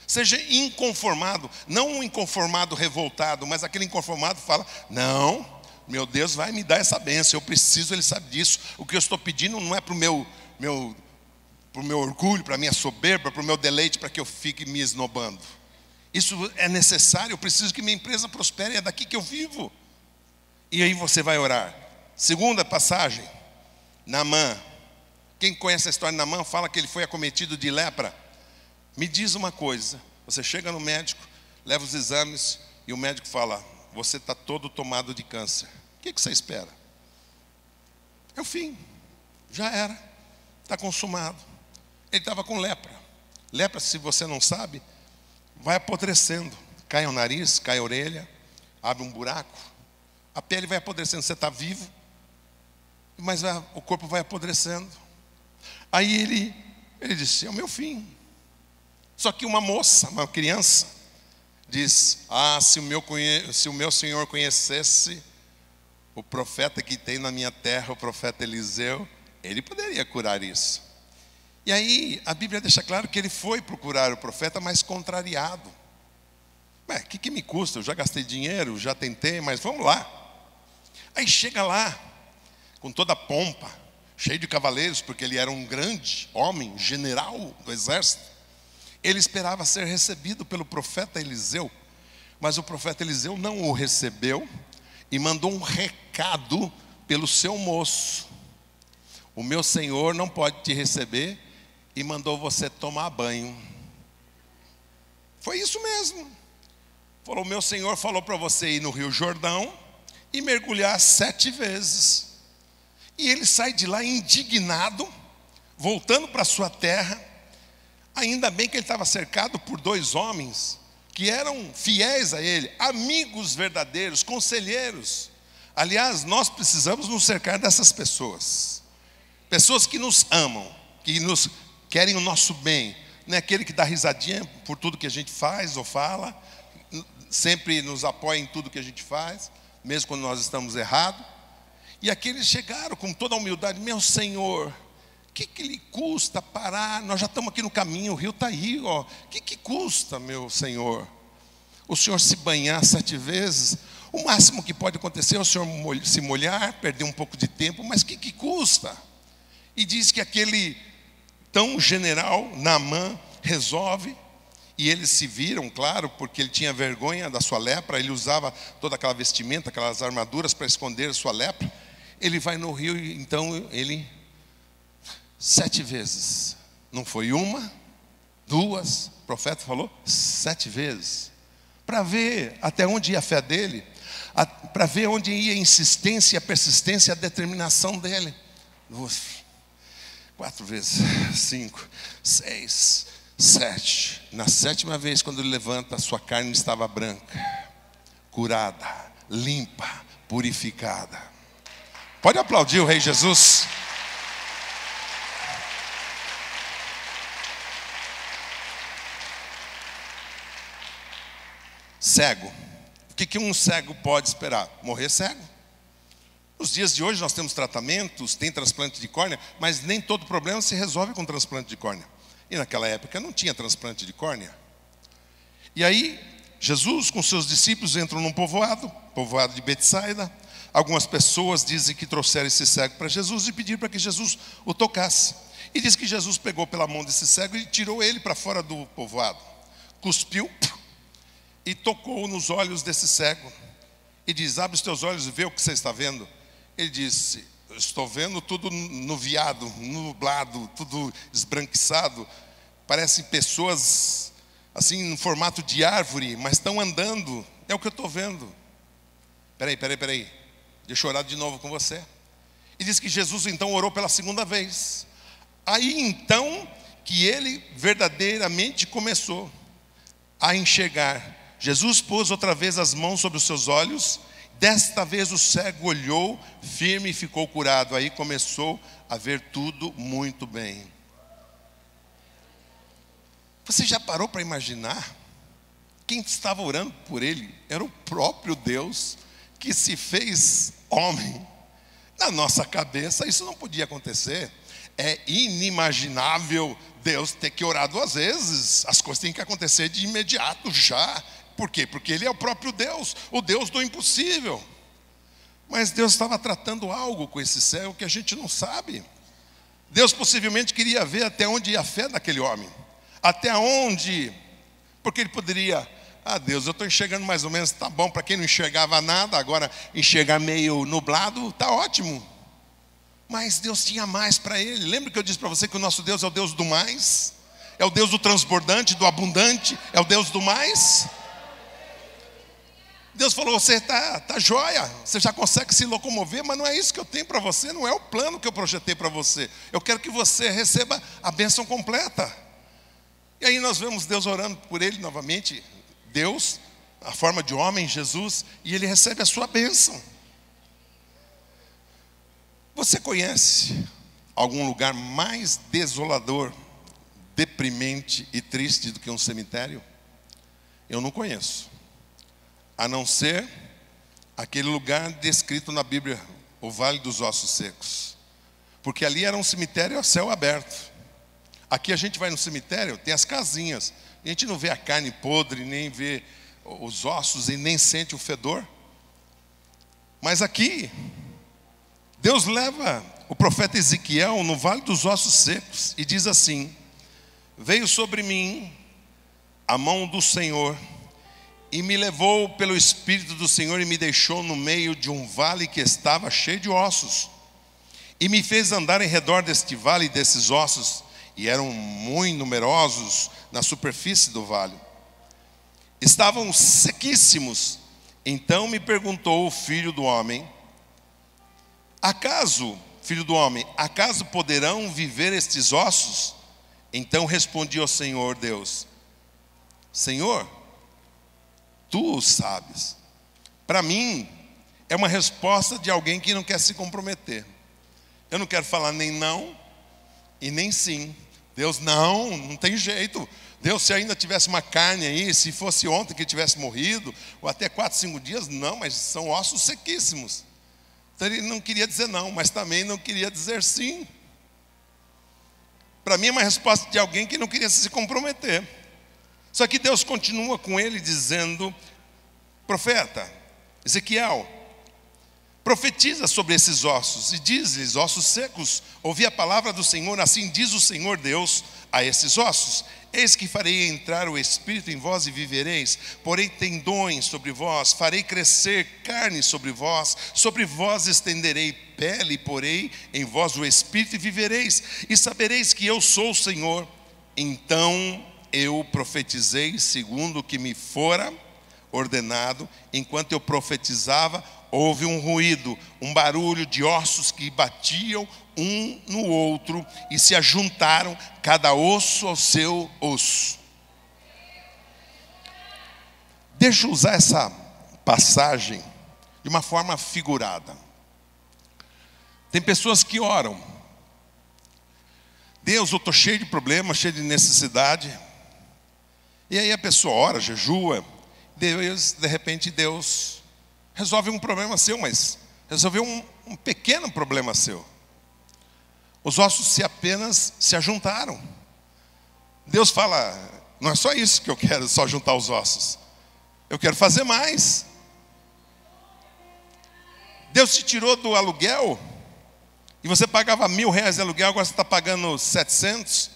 Seja inconformado. Não um inconformado revoltado, mas aquele inconformado fala: não, meu Deus vai me dar essa bênção, eu preciso, Ele sabe disso. O que eu estou pedindo não é para o meu orgulho, para a minha soberba, para o meu deleite, para que eu fique me esnobando. Isso é necessário, eu preciso que minha empresa prospere, é daqui que eu vivo. E aí você vai orar. Segunda passagem, Naamã. Quem conhece a história de Naamã fala que ele foi acometido de lepra. Me diz uma coisa: você chega no médico, leva os exames e o médico fala: você está todo tomado de câncer. O que você espera? É o fim. já era, está consumado. Ele estava com lepra. Lepra, se você não sabe, vai apodrecendo. Cai o nariz, cai a orelha, abre um buraco, a pele vai apodrecendo. Você está vivo, mas o corpo vai apodrecendo. Aí ele disse: é o meu fim. Só que uma moça, uma criança, diz: se o meu Senhor conhecesse o profeta que tem na minha terra, o profeta Eliseu, ele poderia curar isso. E aí a Bíblia deixa claro que ele foi procurar o profeta, mas contrariado. O que me custa? Eu já gastei dinheiro, já tentei, mas vamos lá. Aí chega lá, com toda a pompa, cheio de cavaleiros, porque ele era um grande homem, general do exército. Ele esperava ser recebido pelo profeta Eliseu, mas o profeta Eliseu não o recebeu e mandou um recado pelo seu moço: o meu Senhor não pode te receber, e mandou você tomar banho. Foi isso mesmo. Falou: meu Senhor falou para você ir no Rio Jordão e mergulhar 7 vezes. E ele sai de lá indignado, voltando para sua terra. Ainda bem que ele estava cercado por 2 homens que eram fiéis a ele, amigos verdadeiros, conselheiros. Aliás, nós precisamos nos cercar dessas pessoas. Pessoas que nos amam, que nos querem o nosso bem. Não é aquele que dá risadinha por tudo que a gente faz ou fala, sempre nos apoia em tudo que a gente faz, mesmo quando nós estamos errados. E aqueles chegaram com toda a humildade: meu Senhor, o que lhe custa parar? Nós já estamos aqui no caminho, o rio está aí, ó. O que custa, meu Senhor? O Senhor se banhar 7 vezes, o máximo que pode acontecer é o Senhor se molhar, perder um pouco de tempo, mas o que custa? E diz que aquele tão general, Naamã, resolve, e eles se viram, claro, porque ele tinha vergonha da sua lepra, ele usava toda aquela vestimenta, aquelas armaduras para esconder a sua lepra. Ele vai no rio e então ele 7 vezes, não foi 1, 2, o profeta falou 7 vezes, para ver até onde ia a fé dele, para ver onde ia a insistência, a persistência, a determinação dele. 4 vezes, 5, 6, 7. Na 7ª vez, quando ele levanta, sua carne estava branca, curada, limpa, purificada. Pode aplaudir o Rei Jesus. Cego. O que um cego pode esperar? Morrer cego. Nos dias de hoje nós temos tratamentos, tem transplante de córnea, mas nem todo problema se resolve com transplante de córnea. E naquela época não tinha transplante de córnea. E aí Jesus com seus discípulos entram num povoado de Betsaida. Algumas pessoas dizem que trouxeram esse cego para Jesus e pediram para que Jesus o tocasse. E diz que Jesus pegou pela mão desse cego e tirou ele para fora do povoado. Cuspiu e tocou nos olhos desse cego. E diz: abre os teus olhos e vê o que você está vendo. Ele disse: eu estou vendo tudo nuviado, nublado, tudo esbranquiçado. Parecem pessoas assim no formato de árvore, mas estão andando. É o que eu estou vendo. Peraí. Deixa eu orar de novo com você. E diz que Jesus então orou pela 2ª vez. Aí então que ele verdadeiramente começou a enxergar. Jesus pôs outra vez as mãos sobre os seus olhos. Desta vez o cego olhou firme e ficou curado. Aí começou a ver tudo muito bem. Você já parou para imaginar? Quem estava orando por ele era o próprio Deus que se fez homem. Na nossa cabeça isso não podia acontecer. É inimaginável Deus ter que orar 2 vezes. As coisas têm que acontecer de imediato, já. Por quê? Porque ele é o próprio Deus, o Deus do impossível. Mas Deus estava tratando algo com esse cego que a gente não sabe. Deus possivelmente queria ver até onde ia a fé daquele homem. Até onde, porque ele poderia: Deus, eu estou enxergando mais ou menos, tá bom. Para quem não enxergava nada, agora enxergar meio nublado, tá ótimo. Mas Deus tinha mais para ele. Lembra que eu disse para você que o nosso Deus é o Deus do mais? É o Deus do transbordante, do abundante, é o Deus do mais? Deus falou, você tá joia, você já consegue se locomover, mas não é isso que eu tenho para você, não é o plano que eu projetei para você. Eu quero que você receba a bênção completa. E aí nós vemos Deus orando por ele novamente, Deus, a forma de homem, Jesus, e ele recebe a sua bênção. Você conhece algum lugar mais desolador, deprimente e triste do que um cemitério? Eu não conheço, a não ser aquele lugar descrito na Bíblia, o Vale dos Ossos Secos, porque ali era um cemitério a céu aberto. Aqui a gente vai no cemitério, tem as casinhas, a gente não vê a carne podre, nem vê os ossos e nem sente o fedor. Mas aqui Deus leva o profeta Ezequiel no Vale dos Ossos Secos e diz assim: veio sobre mim a mão do Senhor e me levou pelo Espírito do Senhor e me deixou no meio de um vale que estava cheio de ossos, e me fez andar em redor deste vale e desses ossos, e eram muito numerosos na superfície do vale, estavam sequíssimos. Então me perguntou o filho do homem, filho do homem, acaso poderão viver estes ossos? Então respondi ao Senhor Deus: Senhor, tu o sabes. Para mim, é uma resposta de alguém que não quer se comprometer. Eu não quero falar nem não e nem sim. Deus, não tem jeito. Deus, se ainda tivesse uma carne aí, se fosse ontem que tivesse morrido, ou até 4, 5 dias, não, mas são ossos sequíssimos. Então ele não queria dizer não, mas também não queria dizer sim. Para mim é uma resposta de alguém que não queria se comprometer. Só que Deus continua com ele dizendo: profeta Ezequiel, profetiza sobre esses ossos e diz-lhes: ossos secos, ouvi a palavra do Senhor, assim diz o Senhor Deus a esses ossos: eis que farei entrar o Espírito em vós e vivereis, porei tendões sobre vós, farei crescer carne sobre vós estenderei pele, porei em vós o Espírito e vivereis, e sabereis que eu sou o Senhor. Então eu profetizei segundo o que me fora ordenado. Enquanto eu profetizava, houve um ruído, um barulho de ossos que batiam um no outro e se ajuntaram, cada osso ao seu osso. Deixa eu usar essa passagem de uma forma figurada. Tem pessoas que oram: Deus, eu estou cheio de problemas, cheio de necessidade. E aí a pessoa ora, jejua, de repente Deus resolve um problema seu, mas resolveu um pequeno problema seu. Os ossos apenas se ajuntaram. Deus fala: não é só isso que eu quero, só juntar os ossos. Eu quero fazer mais. Deus te tirou do aluguel e você pagava R$1.000 de aluguel, agora você está pagando 700.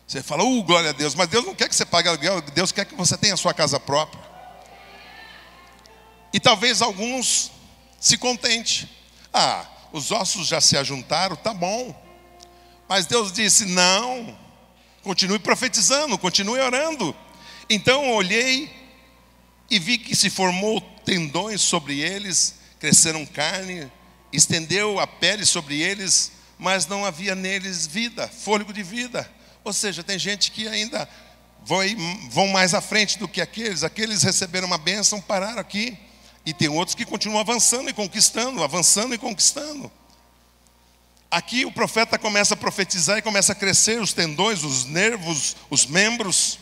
Você fala: glória a Deus. Mas Deus não quer que você pague aluguel, Deus quer que você tenha a sua casa própria. E talvez alguns se contente: os ossos já se ajuntaram, tá bom. Mas Deus disse: não, continue profetizando, continue orando. Então eu olhei e vi que se formou tendões sobre eles, cresceram carne, estendeu a pele sobre eles, mas não havia neles vida, fôlego de vida. Ou seja, tem gente que ainda vão mais à frente do que aqueles receberam uma bênção, pararam aqui. E tem outros que continuam avançando e conquistando, avançando e conquistando. Aqui o profeta começa a profetizar e começa a crescer os tendões, os nervos, os membros.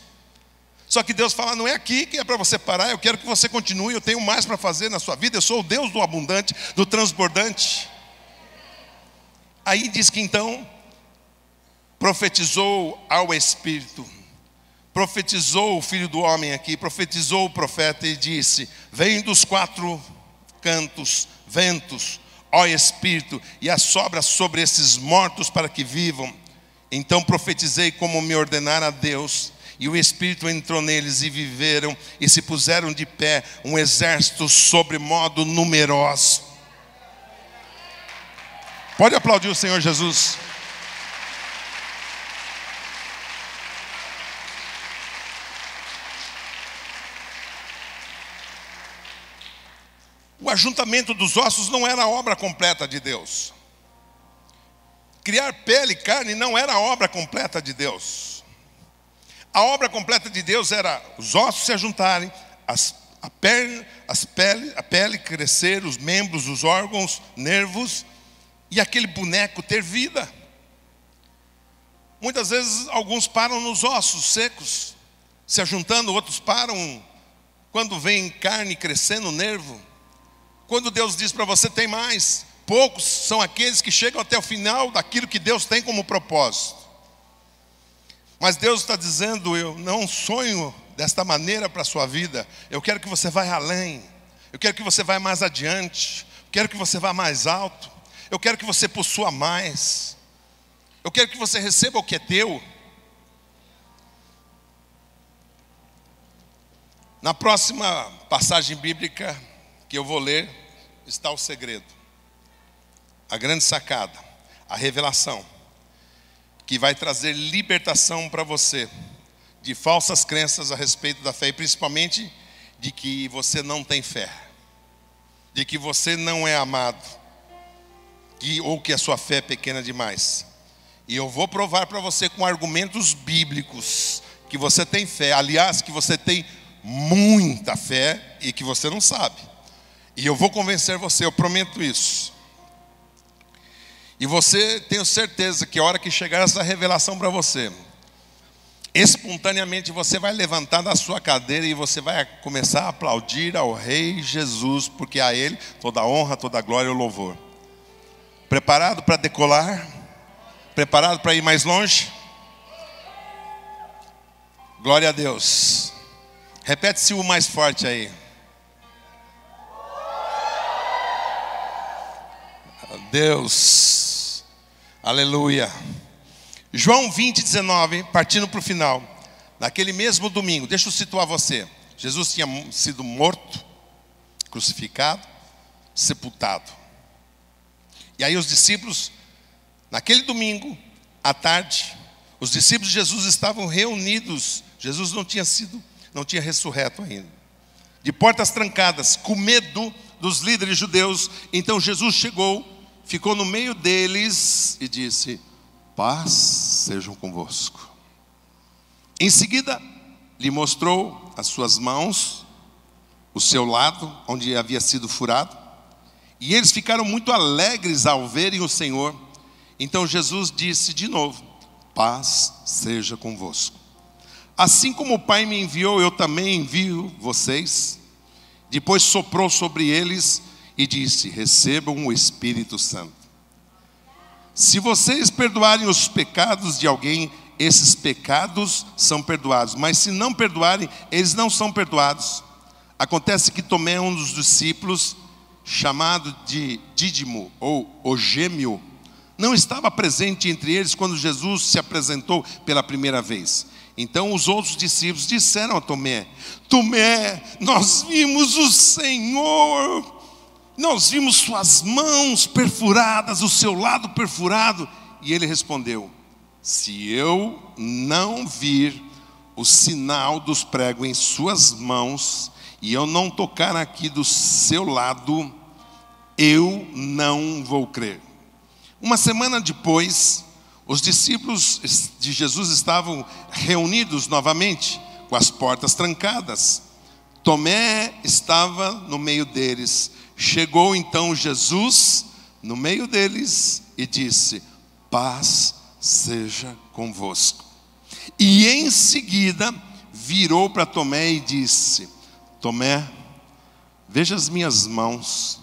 Só que Deus fala: não é aqui que é para você parar, eu quero que você continue, eu tenho mais para fazer na sua vida, eu sou o Deus do abundante, do transbordante. Aí diz que então profetizou ao Espírito, profetizou o filho do homem aqui, profetizou o profeta e disse: vem dos 4 cantos, ventos, ó Espírito, e assopra sobre esses mortos para que vivam. Então profetizei como me ordenara Deus, e o Espírito entrou neles e viveram, e se puseram de pé um exército sobremodo numeroso. Pode aplaudir o Senhor Jesus. O ajuntamento dos ossos não era a obra completa de Deus. Criar pele e carne não era a obra completa de Deus. A obra completa de Deus era os ossos se ajuntarem, a pele crescer, os membros, os órgãos, nervos, e aquele boneco ter vida. Muitas vezes alguns param nos ossos secos, se ajuntando, outros param quando vem carne crescendo, nervo. Quando Deus diz para você tem mais, poucos são aqueles que chegam até o final daquilo que Deus tem como propósito. Mas Deus está dizendo, eu não sonho desta maneira para a sua vida. Eu quero que você vá além. Eu quero que você vá mais adiante. Eu quero que você vá mais alto. Eu quero que você possua mais. Eu quero que você receba o que é teu. Na próxima passagem bíblica que eu vou ler, está o segredo. A grande sacada, a revelação, que vai trazer libertação para você de falsas crenças a respeito da fé, e principalmente de que você não tem fé, de que você não é amado, ou que a sua fé é pequena demais. E eu vou provar para você com argumentos bíblicos que você tem fé, aliás, que você tem muita fé e que você não sabe. E eu vou convencer você, eu prometo isso. E você, tenho certeza que a hora que chegar essa revelação para você, espontaneamente você vai levantar da sua cadeira e você vai começar a aplaudir ao Rei Jesus, porque a Ele toda a honra, toda a glória e o louvor. Preparado para decolar? Preparado para ir mais longe? Glória a Deus. Repete-se o mais forte aí. Deus, aleluia. João 20, 19, partindo para o final. Naquele mesmo domingo, deixa eu situar você. Jesus tinha sido morto, crucificado, sepultado. E aí os discípulos, naquele domingo, à tarde, os discípulos de Jesus estavam reunidos. Jesus não tinha ressurreto ainda. De portas trancadas, com medo dos líderes judeus. Então Jesus chegou, ficou no meio deles e disse: paz sejam convosco. Em seguida, lhe mostrou as suas mãos, o seu lado, onde havia sido furado. E eles ficaram muito alegres ao verem o Senhor. Então Jesus disse de novo: paz seja convosco. Assim como o Pai me enviou, eu também envio vocês. Depois soprou sobre eles e disse: recebam o Espírito Santo. Se vocês perdoarem os pecados de alguém, esses pecados são perdoados. Mas se não perdoarem, eles não são perdoados. Acontece que Tomé, um dos discípulos, chamado de Dídimo ou o gêmeo, não estava presente entre eles quando Jesus se apresentou pela primeira vez. Então os outros discípulos disseram a Tomé: Tomé, nós vimos o Senhor, nós vimos suas mãos perfuradas, o seu lado perfurado. E ele respondeu: se eu não vir o sinal dos pregos em suas mãos, e eu não tocar aqui do seu lado, eu não vou crer. Uma semana depois, os discípulos de Jesus estavam reunidos novamente, com as portas trancadas. Tomé estava no meio deles. Chegou então Jesus no meio deles e disse: paz seja convosco. E em seguida virou para Tomé e disse: Tomé, veja as minhas mãos,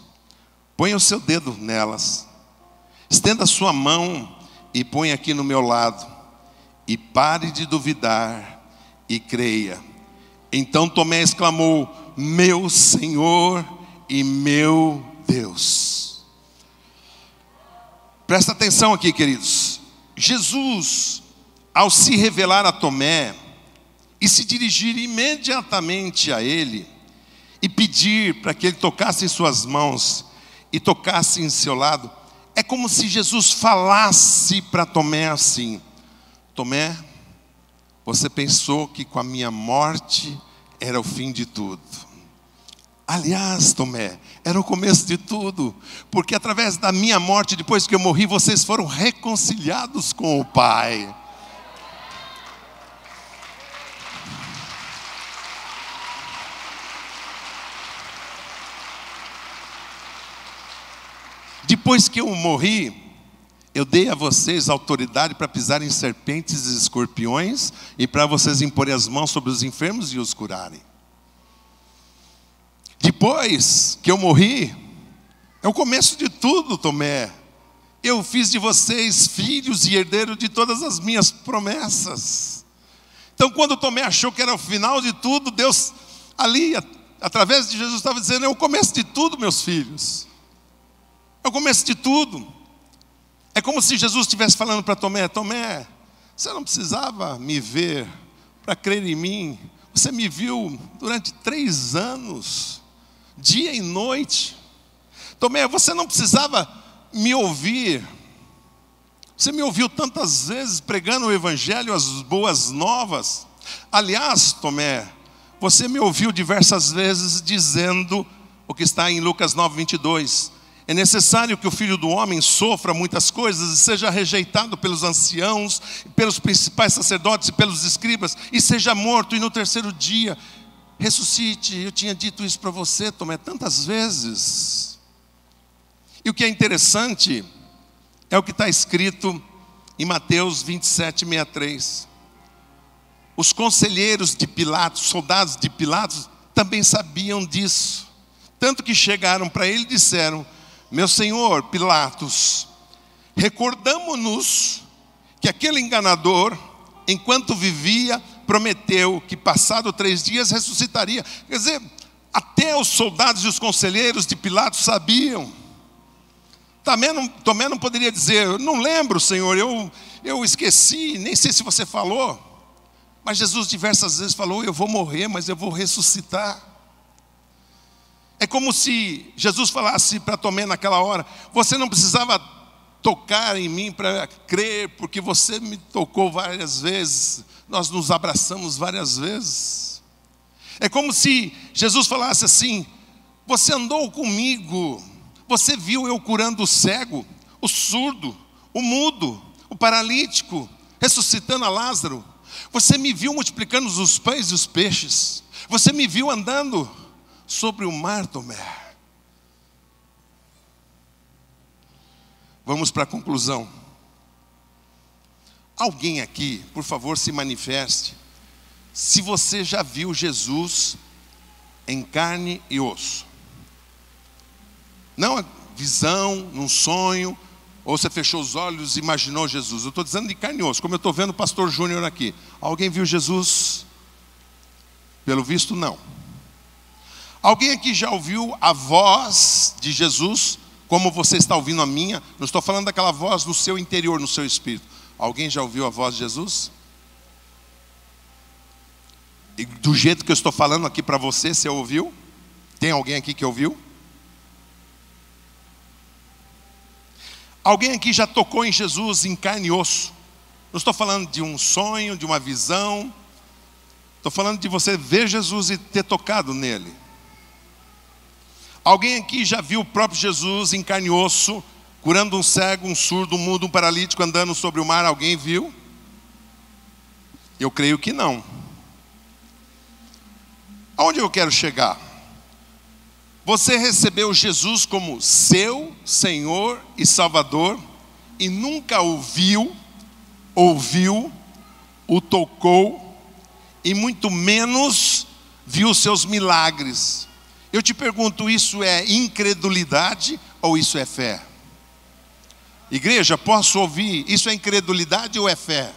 ponha o seu dedo nelas, estenda a sua mão e põe aqui no meu lado, e pare de duvidar e creia. Então Tomé exclamou: meu Senhor e meu Deus. Presta atenção aqui, queridos. Jesus, ao se revelar a Tomé e se dirigir imediatamente a ele e pedir para que ele tocasse em suas mãos e tocasse em seu lado, é como se Jesus falasse para Tomé assim: Tomé, você pensou que com a minha morte era o fim de tudo. Aliás, Tomé, era o começo de tudo, porque através da minha morte, depois que eu morri, vocês foram reconciliados com o Pai. Depois que eu morri, eu dei a vocês autoridade para pisarem serpentes e escorpiões e para vocês imporem as mãos sobre os enfermos e os curarem. Depois que eu morri, é o começo de tudo, Tomé. Eu fiz de vocês filhos e herdeiros de todas as minhas promessas. Então, quando Tomé achou que era o final de tudo, Deus ali, através de Jesus, estava dizendo: é o começo de tudo, meus filhos. É o começo de tudo. É como se Jesus estivesse falando para Tomé: Tomé, você não precisava me ver para crer em mim. Você me viu durante 3 anos, dia e noite. Tomé, você não precisava me ouvir. Você me ouviu tantas vezes pregando o Evangelho, as boas novas. Aliás, Tomé, você me ouviu diversas vezes dizendo o que está em Lucas 9:22. É necessário que o Filho do Homem sofra muitas coisas e seja rejeitado pelos anciãos, pelos principais sacerdotes e pelos escribas, e seja morto, e no 3º dia ressuscite. Eu tinha dito isso para você, Tomé, tantas vezes. E o que é interessante é o que está escrito em Mateus 27:63. Os conselheiros de Pilatos, soldados de Pilatos, também sabiam disso. Tanto que chegaram para ele e disseram: meu senhor Pilatos, recordamo-nos que aquele enganador, enquanto vivia, prometeu que passado 3 dias ressuscitaria. Quer dizer, até os soldados e os conselheiros de Pilatos sabiam. Tomé não poderia dizer: não lembro, Senhor, eu esqueci, nem sei se você falou. Mas Jesus diversas vezes falou: eu vou morrer, mas eu vou ressuscitar. É como se Jesus falasse para Tomé naquela hora: você não precisava tocar em mim para crer, porque você me tocou várias vezes, nós nos abraçamos várias vezes. É como se Jesus falasse assim: você andou comigo, você viu eu curando o cego, o surdo, o mudo, o paralítico, ressuscitando a Lázaro. Você me viu multiplicando os pães e os peixes. Você me viu andando sobre o mar, Tomé. Vamos para a conclusão. Alguém aqui, por favor, se manifeste se você já viu Jesus em carne e osso. Não a visão, num sonho, ou você fechou os olhos e imaginou Jesus. Eu estou dizendo de carne e osso, como eu estou vendo o pastor Júnior aqui. Alguém viu Jesus? Pelo visto, não. Alguém aqui já ouviu a voz de Jesus, como você está ouvindo a minha? Não estou falando daquela voz no seu interior, no seu espírito. Alguém já ouviu a voz de Jesus? E do jeito que eu estou falando aqui para você, você ouviu? Tem alguém aqui que ouviu? Alguém aqui já tocou em Jesus em carne e osso? Não estou falando de um sonho, de uma visão. Estou falando de você ver Jesus e ter tocado nele. Alguém aqui já viu o próprio Jesus em carne e osso, curando um cego, um surdo, um mudo, um paralítico, andando sobre o mar? Alguém viu? Eu creio que não. Aonde eu quero chegar? Você recebeu Jesus como seu Senhor e Salvador e nunca ouviu, o tocou e muito menos viu seus milagres. Eu te pergunto, isso é incredulidade ou isso é fé? Igreja, posso ouvir, isso é incredulidade ou é fé?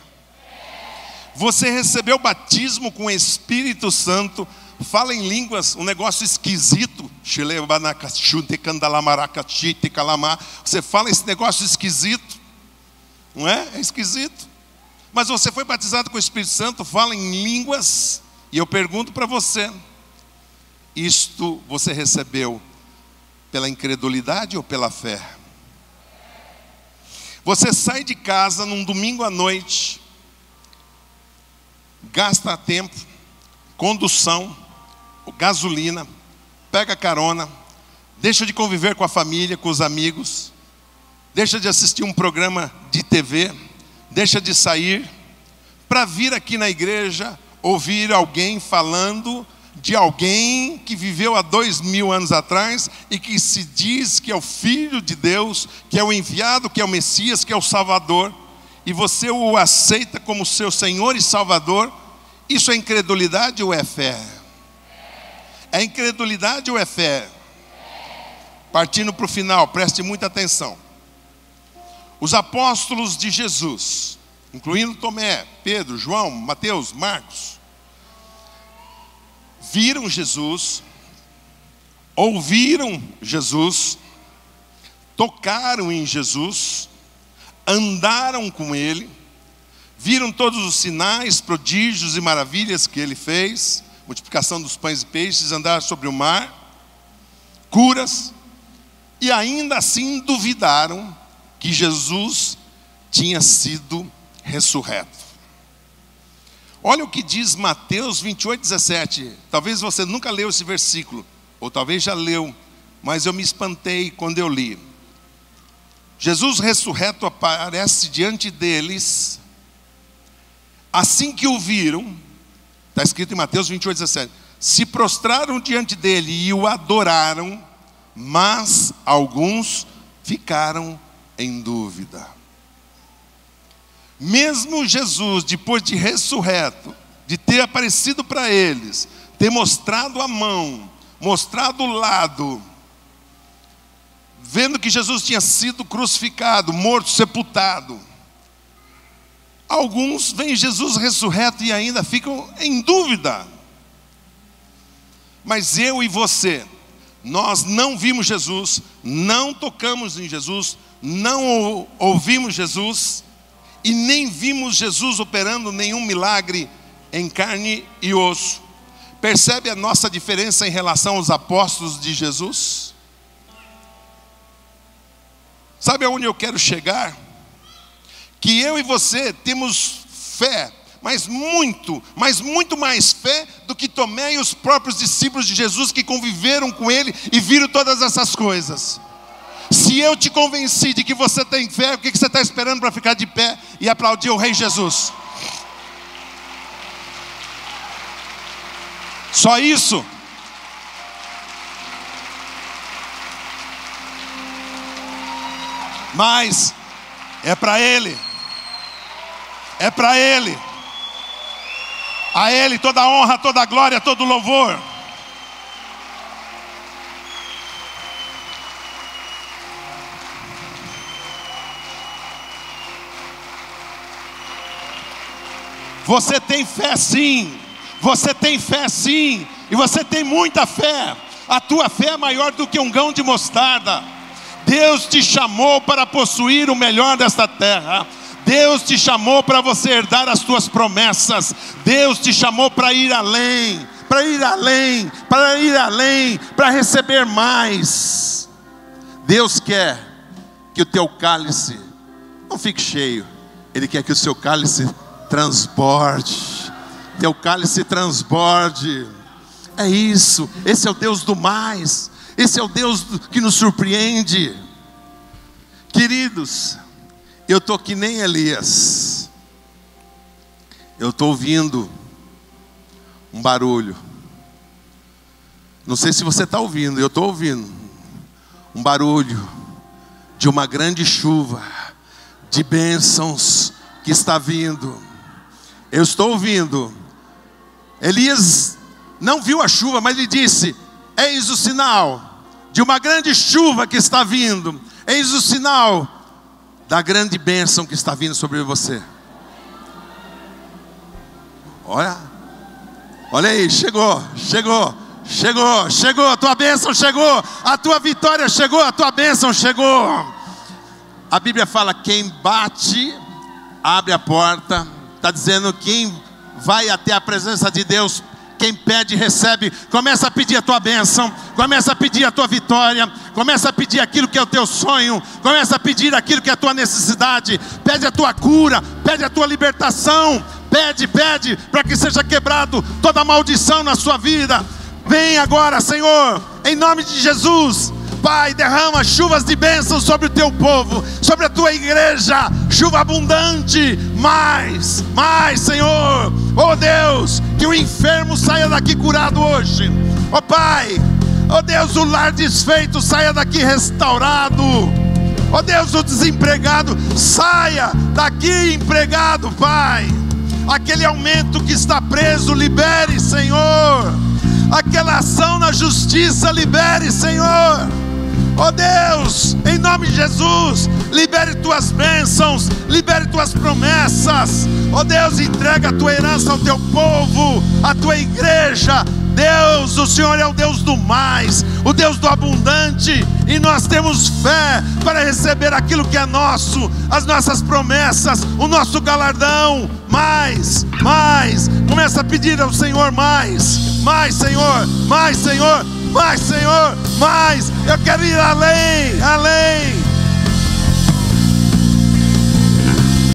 Você recebeu o batismo com o Espírito Santo, fala em línguas, um negócio esquisito. Você fala esse negócio esquisito, não é? É esquisito. Mas você foi batizado com o Espírito Santo, fala em línguas. E eu pergunto para você: isto você recebeu pela incredulidade ou pela fé? Você sai de casa num domingo à noite, gasta tempo, condução, gasolina, pega carona, deixa de conviver com a família, com os amigos, deixa de assistir um programa de TV, deixa de sair, para vir aqui na igreja, ouvir alguém falando de alguém que viveu há 2000 anos atrás e que se diz que é o Filho de Deus, que é o enviado, que é o Messias, que é o Salvador, e você o aceita como seu Senhor e Salvador. Isso é incredulidade ou é fé? É incredulidade ou é fé? Partindo para o final, preste muita atenção. Os apóstolos de Jesus, incluindo Tomé, Pedro, João, Mateus, Marcos, viram Jesus, ouviram Jesus, tocaram em Jesus, andaram com Ele, viram todos os sinais, prodígios e maravilhas que Ele fez, multiplicação dos pães e peixes, andar sobre o mar, curas, e ainda assim duvidaram que Jesus tinha sido ressurreto. Olha o que diz Mateus 28:17. Talvez você nunca leu esse versículo, ou talvez já leu, mas eu me espantei quando eu li. Jesus ressurreto aparece diante deles. Assim que o viram, está escrito em Mateus 28:17, se prostraram diante dele e o adoraram, mas alguns ficaram em dúvida. Mesmo Jesus, depois de ressurreto, de ter aparecido para eles, ter mostrado a mão, mostrado o lado, vendo que Jesus tinha sido crucificado, morto, sepultado, alguns veem Jesus ressurreto e ainda ficam em dúvida. Mas eu e você, nós não vimos Jesus, não tocamos em Jesus, não ouvimos Jesus, e nem vimos Jesus operando nenhum milagre em carne e osso. Percebe a nossa diferença em relação aos apóstolos de Jesus? Sabe aonde eu quero chegar? Que eu e você temos fé, mas muito mais fé do que Tomé e os próprios discípulos de Jesus que conviveram com Ele e viram todas essas coisas. Se eu te convenci de que você tem fé, o que você está esperando para ficar de pé e aplaudir o Rei Jesus? Só isso? Mas é para Ele. É para Ele. A Ele toda a honra, toda a glória, todo o louvor. Você tem fé sim, você tem fé sim, e você tem muita fé. A tua fé é maior do que um grão de mostarda. Deus te chamou para possuir o melhor desta terra. Deus te chamou para você herdar as tuas promessas. Deus te chamou para ir além, para ir além, para ir além, para receber mais. Deus quer que o teu cálice não fique cheio, Ele quer que o seu cálice transborde, teu cálice transborde. É isso, esse é o Deus do mais, esse é o Deus que nos surpreende. Queridos, eu estou que nem Elias, eu estou ouvindo um barulho, não sei se você está ouvindo, eu estou ouvindo um barulho de uma grande chuva, de bênçãos que está vindo. Eu estou ouvindo. Elias não viu a chuva, mas ele disse: eis o sinal de uma grande chuva que está vindo. Eis o sinal da grande bênção que está vindo sobre você. Olha aí, chegou, a tua bênção chegou, a tua vitória chegou, a tua bênção chegou. A Bíblia fala: quem bate, abre a porta. Está dizendo, quem vai até a presença de Deus, quem pede, recebe. Começa a pedir a tua bênção, começa a pedir a tua vitória, começa a pedir aquilo que é o teu sonho, começa a pedir aquilo que é a tua necessidade. Pede a tua cura, pede a tua libertação, pede para que seja quebrado toda maldição na sua vida. Vem agora, Senhor, em nome de Jesus. Pai, derrama chuvas de bênção sobre o teu povo, sobre a tua igreja, chuva abundante, mais, Senhor. Oh Deus, que o enfermo saia daqui curado hoje. Oh Pai, oh Deus, o lar desfeito saia daqui restaurado. Oh Deus, o desempregado saia daqui empregado, Pai. Aquele aumento que está preso, libere, Senhor. Aquela ação na justiça, libere, Senhor. Oh Deus, em nome de Jesus, libere tuas bênçãos, libere tuas promessas. Oh Deus, entrega a tua herança ao teu povo, à tua igreja. Deus, o Senhor é o Deus do mais, o Deus do abundante, e nós temos fé para receber aquilo que é nosso, as nossas promessas, o nosso galardão. Mais, começa a pedir ao Senhor mais, Senhor, mais, Senhor, mais, Senhor, mais. Eu quero ir além,